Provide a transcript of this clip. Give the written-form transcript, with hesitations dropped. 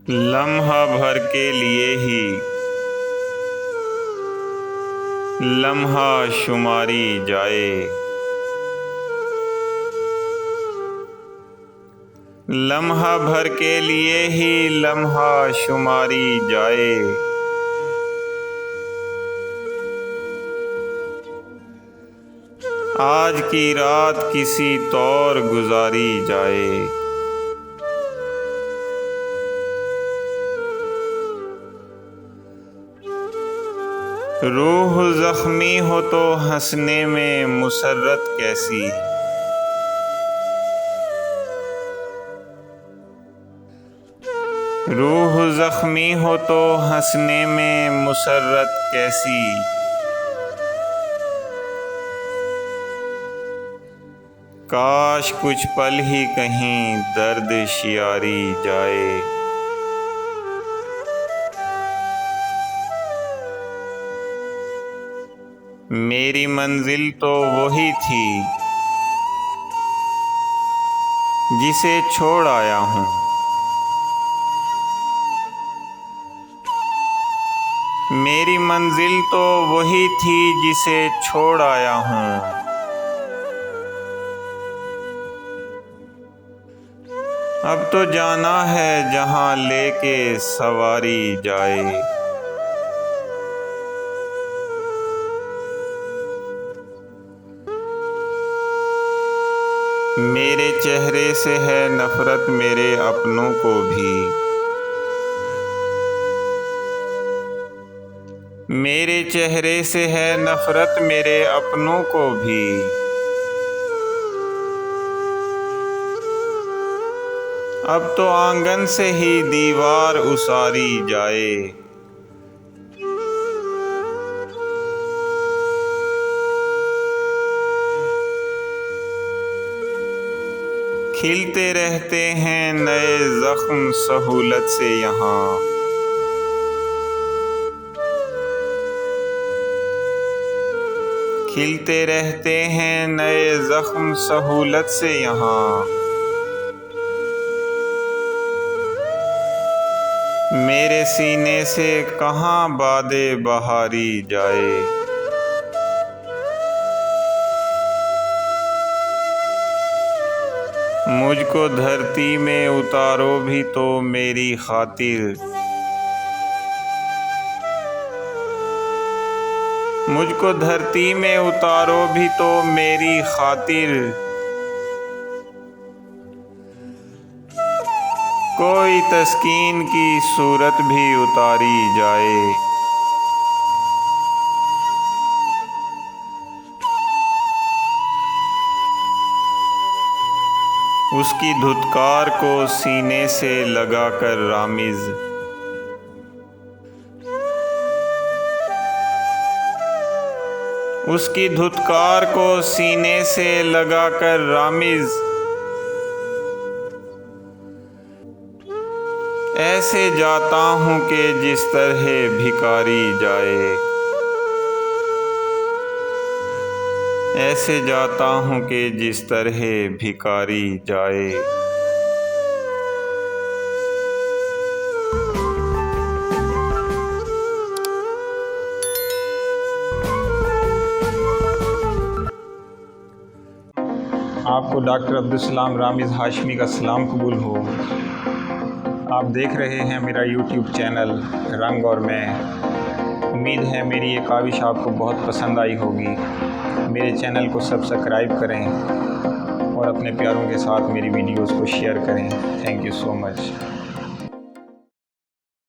लम्हा भर के लिए ही लम्हा शुमारी जाए। लम्हा भर के लिए ही लम्हा शुमारी जाए। आज की रात किसी तौर गुजारी जाए। रूह ज़ख्मी हो तो हंसने में मुसर्रत कैसी। रूह ज़ख्मी हो तो हंसने में मुसर्रत कैसी। काश कुछ पल ही कहीं दर्द शियारी जाए। मेरी मंजिल तो वही थी जिसे छोड़ आया हूँ। मेरी मंजिल तो वही थी जिसे छोड़ आया हूँ। अब तो जाना है जहाँ लेके सवारी जाए। मेरे चेहरे से है नफ़रत मेरे अपनों को भी। मेरे चेहरे से है नफ़रत मेरे अपनों को भी। अब तो आंगन से ही दीवार उसारी जाए। खिलते रहते हैं नए ज़ख्म सहूलत से यहाँ। खिलते रहते हैं नए ज़ख्म सहूलत से यहाँ। मेरे सीने से कहाँ बादे बहारी जाए। मुझको धरती में उतारो भी तो मेरी खातिर। मुझको धरती में उतारो भी तो मेरी खातिर। कोई तस्कीन की सूरत भी उतारी जाए। उसकी धुतकार को सीने से लगाकर रामिज़। उसकी धुतकार को सीने से लगाकर रामिज़। ऐसे जाता हूँ कि जिस तरह भिखारी जाए। ऐसे जाता हूँ कि जिस तरह भिखारी जाए। आपको डॉक्टर अब्दुल सलाम रामिज़ हाशमी का सलाम कबूल हो। आप देख रहे हैं मेरा यूट्यूब चैनल रंग और मैं। उम्मीद है मेरी ये काविश आपको बहुत पसंद आई होगी। मेरे चैनल को सब्सक्राइब करें और अपने प्यारों के साथ मेरी वीडियोस को शेयर करें। Thank you so much.